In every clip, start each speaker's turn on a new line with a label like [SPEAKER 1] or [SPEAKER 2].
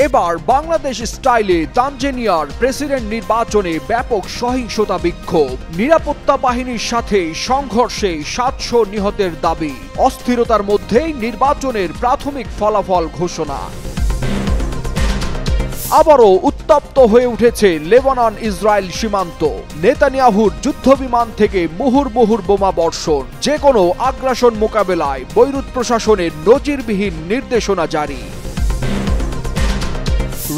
[SPEAKER 1] এবার বাংলাদেশ স্টাইলে তানজানিয়ার প্রেসিডেন্ট নির্বাচনে ব্যাপক সহিংসতা বিক্ষোভ, নিরাপত্তা বাহিনীর সাথে সংঘর্ষে ৭০০ নিহতের দাবি, অস্থিরতার মধ্যেই নির্বাচনের প্রাথমিক ফলাফল ঘোষণা। আবারও উত্তপ্ত হয়ে উঠেছে লেবানন ইসরায়েল সীমান্ত, নেতানিয়াহুর যুদ্ধবিমান থেকে মুহুর্মুহুর বোমা বর্ষণ, যে কোনো আগ্রাসন মোকাবেলায় বৈরুত প্রশাসনের নজিরবিহীন নির্দেশনা জারি।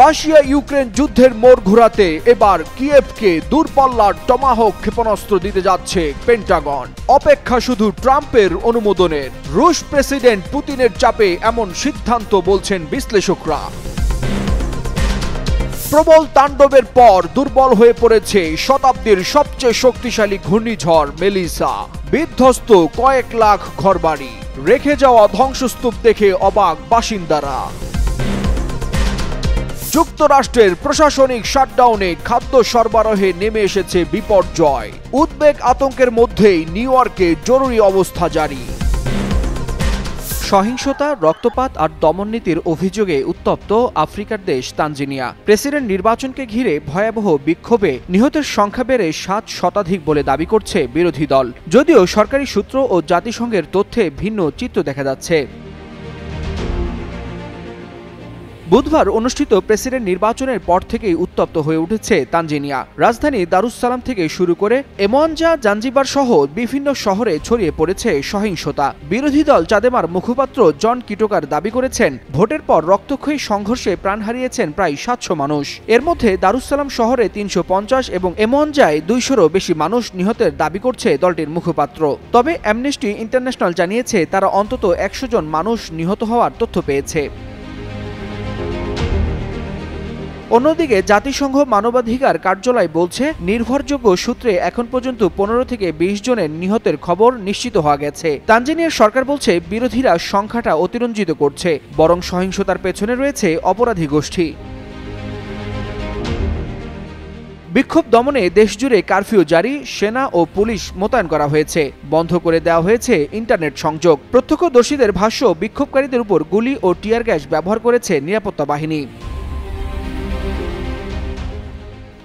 [SPEAKER 1] রাশিয়া ইউক্রেন যুদ্ধের মোড় ঘোরাতে এবার কিয়েভকে দূরপাল্লার টমাহক ক্ষেপণাস্ত্র দিতে যাচ্ছে পেন্টাগন। অপেক্ষা শুধু ট্রাম্পের অনুমোদনের। রুশ প্রেসিডেন্ট পুতিনের চাপে এমন সিদ্ধান্ত বলছেন বিশ্লেষকরা। প্রবল তাণ্ডবের পর দুর্বল হয়ে পড়েছে শতাব্দীর সবচেয়ে শক্তিশালী ঘূর্ণিঝড় মেলিসা। বিধ্বস্ত কয়েক লাখ ঘরবাড়ি, রেখে যাওয়া ধ্বংসস্তূপ দেখে অবাক বাসিন্দারা। যুক্তরাষ্ট্রের প্রশাসনিক শাটডাউনে খাদ্য সরবরাহে নেমে এসেছে বিপর্যয়। উদ্বেগ আতঙ্কের মধ্যেই নিউ ইয়র্কে জরুরি অবস্থা জারি। সহিংসতা, রক্তপাত আর দমননীতির অভিযোগে উত্তপ্ত আফ্রিকার দেশ তানজানিয়া। প্রেসিডেন্ট নির্বাচনকে ঘিরে ভয়াবহ বিক্ষোভে নিহতের সংখ্যা বেড়ে ৭ শতাধিক বলে দাবি করছে বিরোধী দল, যদিও সরকারি সূত্র ও জাতিসংঘের তথ্যে ভিন্ন চিত্র দেখা যাচ্ছে। বুধবার অনুষ্ঠিত প্রেসিডেন্ট নির্বাচনের পর থেকেই উত্তপ্ত হয়ে উঠেছে তানজানিয়া। রাজধানী দারুস-সালাম থেকে শুরু করে এমোয়াঞ্জা, জাঞ্জিবার সহ বিভিন্ন শহরে ছড়িয়ে পড়েছে সহিংসতা। বিরোধী দল চাদেমার মুখপাত্র জন কিটোকার দাবি করেছেন, ভোটের পর রক্তক্ষয়ী সংঘর্ষে প্রাণ হারিয়েছেন প্রায় ৭০০ মানুষ। এর মধ্যে দারুস-সালাম শহরে ৩৫০ এবং এমোয়াঞ্জায় ২০০রও বেশি মানুষ নিহতের দাবি করছে দলটির মুখপাত্র। তবে অ্যামনেস্টি ইন্টারন্যাশনাল জানিয়েছে তারা অন্তত ১০০ জন মানুষ নিহত হওয়ার তথ্য পেয়েছে। অন্যদিকে জাতিসংঘ মানবাধিকার কার্যালয় বলছে, নির্ভরযোগ্য সূত্রে এখন পর্যন্ত ১৫ থেকে ২০ জনের নিহতের খবর নিশ্চিত হওয়া গেছে। তানজানিয়ার সরকার বলছে, বিরোধীরা সংখ্যাটা অতিরঞ্জিত করছে, বরং সহিংসতার পেছনে রয়েছে অপরাধী গোষ্ঠী। বিক্ষোভ দমনে দেশজুড়ে কারফিউ জারি, সেনা ও পুলিশ মোতায়েন করা হয়েছে, বন্ধ করে দেওয়া হয়েছে ইন্টারনেট সংযোগ। প্রত্যক্ষদর্শীদের ভাষ্য, বিক্ষোভকারীদের উপর গুলি ও টিয়ার গ্যাস ব্যবহার করেছে নিরাপত্তা বাহিনী।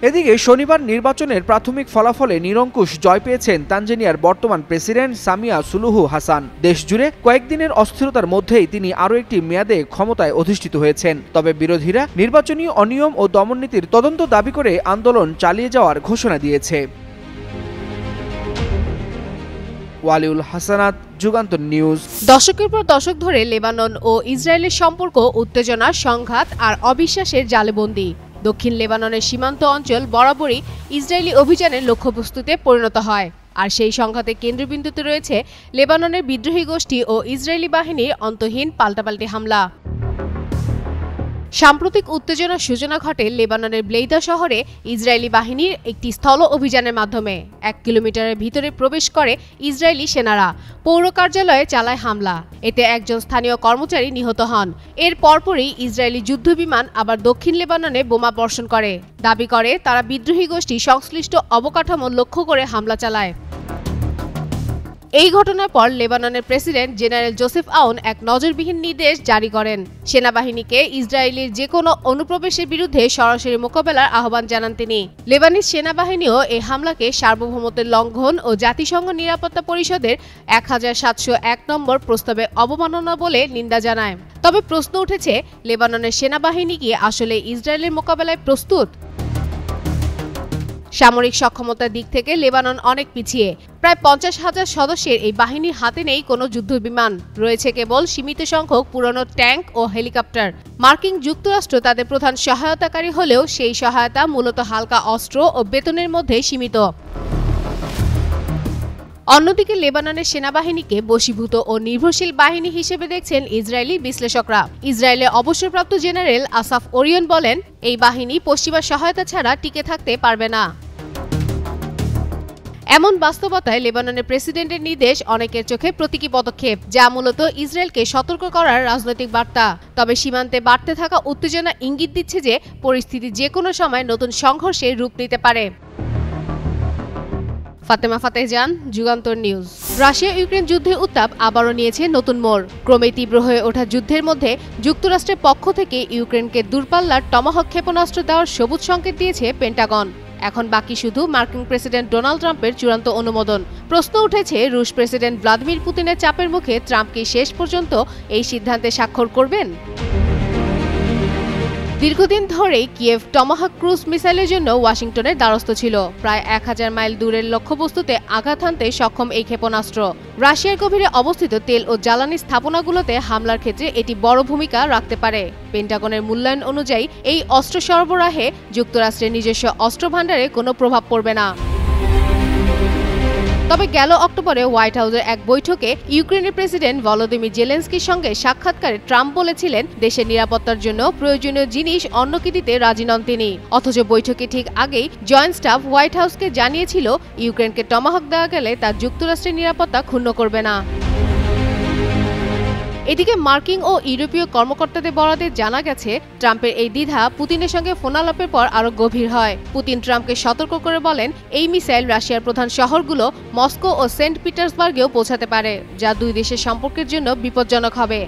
[SPEAKER 1] এদিকে শনিবার নির্বাচনের প্রাথমিক ফলাফলে নিরঙ্কুশ জয় পেয়েছেন তানজানিয়ার বর্তমান প্রেসিডেন্ট সামিয়া সুলুহু হাসান। দেশজুড়ে কয়েকদিনের অস্থিরতার মধ্যেই তিনি আরও একটি মেয়াদে ক্ষমতায় অধিষ্ঠিত হয়েছেন। তবে বিরোধীরা নির্বাচনী অনিয়ম ও দমননীতির তদন্ত দাবি করে আন্দোলন চালিয়ে যাওয়ার ঘোষণা দিয়েছে। ওয়ালিউল হাসানাত, যুগান্তর নিউজ।
[SPEAKER 2] দশকের পর দশক ধরে লেবানন ও ইসরায়েলের সম্পর্ক উত্তেজনা, সংঘাত আর অবিশ্বাসের জালেবন্দী। দক্ষিণ লেবাননের সীমান্ত অঞ্চল বরাবরই ইসরায়েলি অভিযানের লক্ষ্যবস্তুতে পরিণত হয়, আর সেই সংঘাতের কেন্দ্রবিন্দুতে রয়েছে লেবাননের বিদ্রোহী গোষ্ঠী ও ইসরায়েলি বাহিনীর অন্তহীন পাল্টাপাল্টি হামলা। সাম্প্রতিক উত্তেজনার সূচনা ঘটে লেবাননের ব্লেইদা শহরে ইসরায়েলি বাহিনীর একটি স্থল অভিযানের মাধ্যমে। ১ কিলোমিটারের ভিতরে প্রবেশ করে ইসরায়েলি সেনারা, পৌর কার্যালয়ে চালায় হামলা। এতে একজন স্থানীয় কর্মচারী নিহত হন। এর পরপরই ইসরায়েলি যুদ্ধবিমান আবার দক্ষিণ লেবাননে বোমা বর্ষণ করে। দাবি করে তারা বিদ্রোহী গোষ্ঠী সংশ্লিষ্ট অবকাঠামো লক্ষ্য করে হামলা চালায়। এই ঘটনার পর লেবাননের প্রেসিডেন্ট জেনারেল জোসেফ আউন এক নজরবিহীন নির্দেশ জারি করেন। সেনাবাহিনীকে ইসরায়েলের যে কোনো অনুপ্রবেশের বিরুদ্ধে সরাসরি মোকাবেলার আহ্বান জানান তিনি। লেবানিজ সেনাবাহিনীও এই হামলাকে সার্বভৌমত্বের লঙ্ঘন ও জাতিসংঘ নিরাপত্তা পরিষদের ১৭০১ নম্বর প্রস্তাবে অবমাননা বলে নিন্দা জানায়। তবে প্রশ্ন উঠেছে, লেবাননের সেনাবাহিনী কি আসলে ইসরায়েলের মোকাবেলায় প্রস্তুত? সামরিক সক্ষমতার দিক থেকে লেবানন অনেক পিছিয়ে। প্রায় ৫০,০০০ সদস্যের এই বাহিনীর হাতে নেই কোনো যুদ্ধবিমান, রয়েছে কেবল সীমিত সংখ্যক পুরনো ট্যাঙ্ক ও হেলিকপ্টার। মার্কিন যুক্তরাষ্ট্র তাদের প্রধান সহায়তাকারী হলেও সেই সহায়তা মূলত হালকা অস্ত্র ও বেতনের মধ্যে সীমিত। অন্যদিকে লেবাননের সেনাবাহিনীকে বশীভূত ও নির্ভরশীল বাহিনী হিসেবে দেখছেন ইসরায়েলি বিশ্লেষকরা। ইসরায়েলের অবসরপ্রাপ্ত জেনারেল আসাফ ওরিয়ন বলেন, এই বাহিনী পশ্চিমা সহায়তা ছাড়া টিকে থাকতে পারবে না। এমন বাস্তবতায় লেবাননের প্রেসিডেন্টের নির্দেশ অনেকের চোখে প্রতীকী পদক্ষেপ, যা মূলত ইসরায়েলকে সতর্ক করার রাজনৈতিক বার্তা। তবে সীমান্তে বাড়তে থাকা উত্তেজনা ইঙ্গিত দিচ্ছে যে পরিস্থিতি যে কোনো সময় নতুন সংঘর্ষে রূপ নিতে পারে। Fatema Fatehjan, Jugantor news. Russia Ukraine যুদ্ধের উত্তাপ আবারও নিয়েছে নতুন মোড়। ক্রমে তীব্র হয়ে ওঠা যুদ্ধের মধ্যে যুক্তরাষ্ট্রের পক্ষ থেকে ইউক্রেনকে দূরপাল্লার টমাহক ক্ষেপণাস্ত্র দেওয়ার সবুজ সংকেত দিয়েছে পেন্টাগন। এখন বাকি শুধু মার্কিন প্রেসিডেন্ট ডোনাল্ড ট্রাম্পের চূড়ান্ত অনুমোদন। প্রশ্ন উঠেছে, রুশ প্রেসিডেন্ট ভ্লাদিমির পুতিনের চাপের মুখে ট্রাম্প কি শেষ পর্যন্ত এই সিদ্ধান্তে স্বাক্ষর করবেন? দীর্ঘদিন ধরেই কিয়েভ টমাহক ক্রুজ মিসাইলের জন্য ওয়াশিংটনের দ্বারস্থ ছিল। প্রায় 1000 মাইল দূরের লক্ষ্যবস্তুতে আঘাত হানতে সক্ষম এই ক্ষেপণাস্ত্র। রাশিয়ার গভীরে অবস্থিত তেল ও জ্বালানি স্থাপনাগুলোতে হামলার ক্ষেত্রে এটি বড় ভূমিকা রাখতে পারে। পেন্টাগনের মূল্যায়ন অনুযায়ী এই অস্ত্র সরবরাহে যুক্তরাষ্ট্রের নিজস্ব অস্ত্র ভাণ্ডারে কোনো প্রভাব পড়বে না। তবে গেল অক্টোবরে হোয়াইট হাউসের এক বৈঠকে ইউক্রেনের প্রেসিডেন্ট ভলোদিমির জেলেনস্কির সঙ্গে সাক্ষাৎকারে ট্রাম্প বলেছিলেন, দেশের নিরাপত্তার জন্য প্রয়োজনীয় জিনিস অন্যকে দিতে রাজি নন তিনি। অথচ বৈঠকে ঠিক আগেই জয়েন্ট স্টাফ হোয়াইট হাউসকে জানিয়েছিল, ইউক্রেনকে টমাহক দেওয়া গেলে তা যুক্তরাষ্ট্রের নিরাপত্তা ক্ষুণ্ণ করবে না। এদিকে মার্কিন ও ইউরোপীয় কর্মকর্তাদের বরাতে জানা গেছে, ট্রাম্পের এই দ্বিধা পুতিনের সঙ্গে ফোনালাপের পর আরও গভীর হয়। পুতিন ট্রাম্পকে সতর্ক করে বলেন, এই মিসাইল রাশিয়ার প্রধান শহরগুলো মস্কো ও সেন্ট পিটার্সবার্গেও পৌঁছাতে পারে, যা দুই দেশের সম্পর্কের জন্য বিপজ্জনক হবে।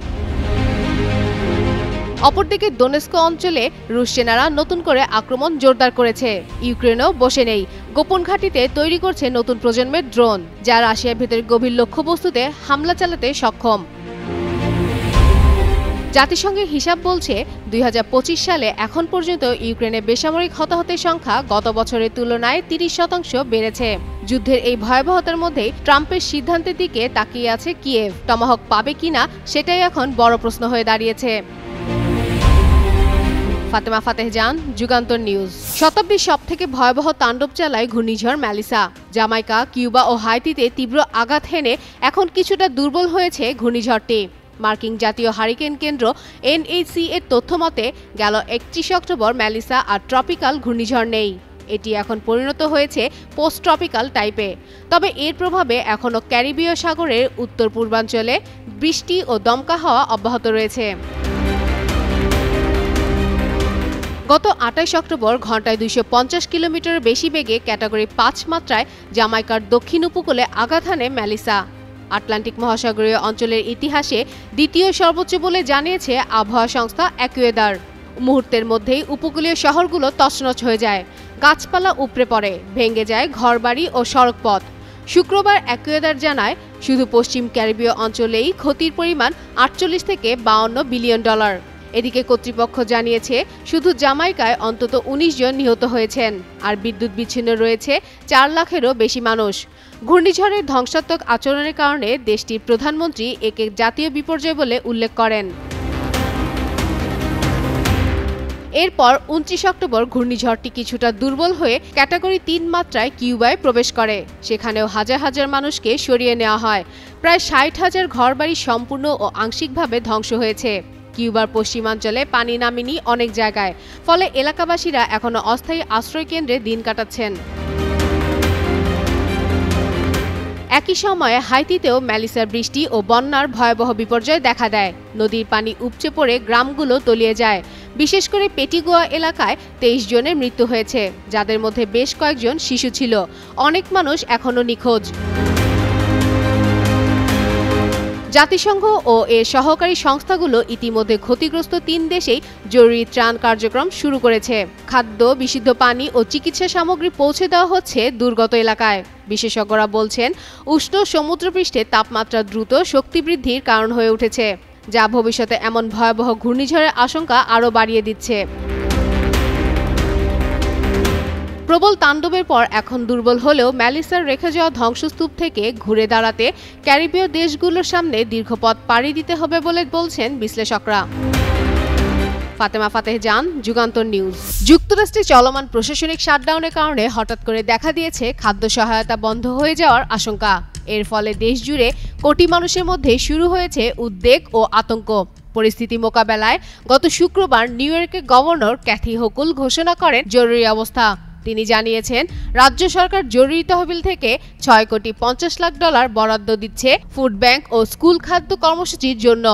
[SPEAKER 2] অপরদিকে দোনেস্ক অঞ্চলে রুশ সেনারা নতুন করে আক্রমণ জোরদার করেছে। ইউক্রেনও বসে নেই, গোপন ঘাঁটিতে তৈরি করছে নতুন প্রজন্মের ড্রোন, যা রাশিয়ার ভেতরে গভীর লক্ষ্যবস্তুতে হামলা চালাতে সক্ষম। জাতিসংঘের হিসাব বলছে, 2025 সালে এখন পর্যন্ত ইউক্রেনে বেসামরিক হতাহতের সংখ্যা গত বছরের তুলনায় 30% বেড়েছে। যুদ্ধের এই ভয়াবহতার মধ্যেই ট্রাম্পের সিদ্ধান্তের দিকে তাকিয়ে আছে কিয়েভ। টমাহক পাবে কিনা সেটাই এখন বড় প্রশ্ন হয়ে দাঁড়িয়েছে। ফাতেমা ফাতেহজান, যুগান্তর নিউজ। শতাব্দীর সবথেকে ভয়াবহ তাণ্ডব চালায় ঘূর্ণিঝড় ম্যালিসা। জামাইকা, কিউবা ও হাইতিতে তীব্র আঘাত হেনে এখন কিছুটা দুর্বল হয়েছে ঘূর্ণিঝড়টি। মার্কিন জাতীয় হারিকেন কেন্দ্র NHC এর তথ্য মতে গেল 31 অক্টোবর ম্যালিসা আর ট্রপিক্যাল ঘূর্ণিঝড় নেই। এটি এখন পরিণত হয়েছে পোস্ট ট্রপিক্যাল টাইপে। তবে এর প্রভাবে এখনও ক্যারিবীয় সাগরের উত্তর পূর্বাঞ্চলে বৃষ্টি ও দমকা হাওয়া অব্যাহত রয়েছে। গত 28 অক্টোবর ঘন্টায় 250 কিলোমিটার বেশি বেগে ক্যাটাগরি 5 মাত্রায় জামাইকার দক্ষিণ উপকূলে আঘাত হানে ম্যালিসা। আটলান্টিক মহাসাগরীয় অঞ্চলের ইতিহাসে দ্বিতীয় সর্বোচ্চ বলে জানিয়েছে আবহাওয়া সংস্থা অ্যাকুয়েদার। মুহূর্তের মধ্যেই উপকূলীয় শহরগুলো তছনছ হয়ে যায়, গাছপালা উপড়ে পড়ে, ভেঙে যায় ঘরবাড়ি ও সড়কপথ। শুক্রবার অ্যাকুয়েদার জানায়, শুধু পশ্চিম ক্যারিবীয় অঞ্চলেই ক্ষতির পরিমাণ 48 থেকে 52 বিলিয়ন ডলার। এদিকে কর্তৃপক্ষ জানিয়েছে, শুধু জামাইকায় অন্তত 19 জন নিহত হয়েছেন, আর বিদ্যুৎ বিচ্ছিন্ন রয়েছে 4 লাখেরও বেশি মানুষ। ঘূর্ণিঝড়ের ধ্বংসাত্মক আচরণের কারণে দেশটির প্রধানমন্ত্রী একে জাতীয় বিপর্যয় বলে উল্লেখ করেন। এরপর 29 অক্টোবর ঘূর্ণিঝড়টি কিছুটা দুর্বল হয়ে ক্যাটাগরি 3 মাত্রায় কিউবায় প্রবেশ করে। সেখানেও হাজার হাজার মানুষকে সরিয়ে নেওয়া হয়। প্রায় 60,000 ঘরবাড়ি সম্পূর্ণ ও আংশিকভাবে ধ্বংস হয়েছে। কিউবার পশ্চিমাঞ্চলে পানি নামেনি অনেক জায়গায়, ফলে এলাকাবাসীরা এখনো অস্থায়ী আশ্রয় কেন্দ্রে দিন কাটাচ্ছেন। একই সময়ে হাইতিতেও ম্যালিসার বৃষ্টি ও বন্যার ভয়াবহ বিপর্যয় দেখা দেয়। নদীর পানি উপচে পড়ে গ্রামগুলো তলিয়ে যায়। বিশেষ করে পেটিগোয়া এলাকায় 23 জনের মৃত্যু হয়েছে, যাদের মধ্যে বেশ কয়েকজন শিশু ছিল। অনেক মানুষ এখনো নিখোঁজ। জাতিসংঘ ও এর সহকারী সংস্থাগুলো ইতিমধ্যে ক্ষতিগ্রস্ত 3 দেশেই জরুরি ত্রাণ কার্যক্রম শুরু করেছে। খাদ্য, বিশুদ্ধ পানি ও চিকিৎসা সামগ্রী পৌঁছে দেওয়া হচ্ছে দুর্গত এলাকায়। বিশেষজ্ঞরা বলছেন, উষ্ণ সমুদ্রপৃষ্ঠে তাপমাত্রা দ্রুত শক্তি বৃদ্ধির কারণ হয়ে উঠেছে, যা ভবিষ্যতে এমন ভয়াবহ ঘূর্ণিঝড়ের আশঙ্কা আরও বাড়িয়ে দিচ্ছে। প্রবল তাণ্ডবের পর এখন দুর্বল হলেও ম্যালিসার রেখে যাওয়া ধ্বংসস্তূপ থেকে ঘুরে দাঁড়াতে ক্যারিবীয় দেশগুলোর সামনে দীর্ঘ পথ পাড়ি দিতে হবে বলে বলছেন বিশ্লেষকরা। ফাতেমা ফাতেহজান, যুগান্তর নিউজ। যুক্তরাষ্ট্রে চলমান প্রশাসনিক শাটডাউনের কারণে হঠাৎ করে দেখা দিয়েছে খাদ্য সহায়তা বন্ধ হয়ে যাওয়ার আশঙ্কা। এর ফলে দেশজুড়ে কোটি মানুষের মধ্যে শুরু হয়েছে উদ্বেগ ও আতঙ্ক। পরিস্থিতি মোকাবেলায় গত শুক্রবার নিউ ইয়র্কের গভর্নর ক্যাথি হোকুল ঘোষণা করেন জরুরি অবস্থা। তিনি জানিয়েছেন, রাজ্য সরকার জরুরি তহবিল থেকে $6.50 লাখ বরাদ্দ দিচ্ছে ফুড ব্যাংক ও স্কুল খাদ্য কর্মসূচির জন্য।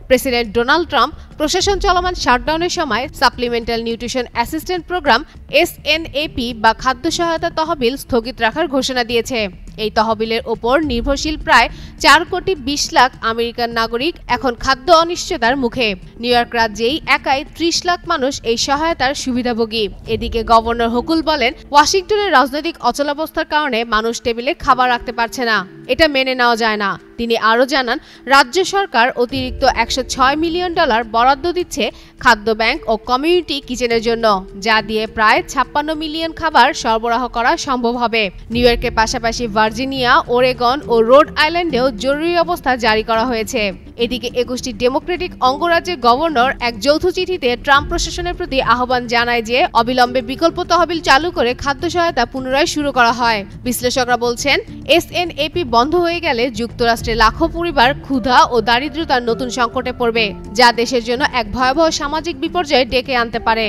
[SPEAKER 2] প্রেসিডেন্ট ডোনাল্ড ট্রাম্প প্রশাসন চলমান শাটডাউনের সময় supplemental nutrition assistant programme SNAP বা খাদ্য সহায়তা তহবিল স্থগিত রাখার ঘোষণা দিয়েছে। এই তহবিলের ওপর নির্ভরশীল প্রায় 4,20,00,000 আমেরিকান নাগরিক এখন খাদ্য অনিশ্চয়তার মুখে। নিউ ইয়র্ক রাজ্যেই একাই 30 লাখ মানুষ এই সহায়তার সুবিধাভোগী। এদিকে গভর্নর হকুল বলেন, ওয়াশিংটনের রাজনৈতিক অচলাবস্থার কারণে মানুষ টেবিলে খাবার রাখতে পারছে না। এটা মেনে নেওয়া যায় না। তিনি আরও জানান, রাজ্য সরকার অতিরিক্ত $106 মিলিয়ন বরাদ্দ দিচ্ছে খাদ্য ব্যাংক ও কমিউনিটি কিচেনের জন্য, যা দিয়ে প্রায় 56 মিলিয়ন খাবার সরবরাহ করা সম্ভব হবে। নিউ ইয়র্কের পাশাপাশি ভার্জিনিয়া, ওরেগন ও রোড আইল্যান্ডেও জরুরি অবস্থা জারি করা হয়েছে। এদিকে 21টি ডেমোক্রেটিক অঙ্গরাজ্যের গভর্নর এক যৌথ চিঠিতে ট্রাম্প প্রশাসনের প্রতি আহ্বান জানায় যে অবিলম্বে বিকল্প তহবিল চালু করে খাদ্য সহায়তা পুনরায় শুরু করা হয়। বিশ্লেষকরা বলছেন, এসএনএপি বন্ধ হয়ে গেলে যুক্তরাষ্ট্রে লাখো পরিবার ক্ষুধা ও দারিদ্রতার নতুন সংকটে পড়বে, যা দেশের জন্য এক ভয়াবহ সামাজিক বিপর্যয় ডেকে আনতে পারে।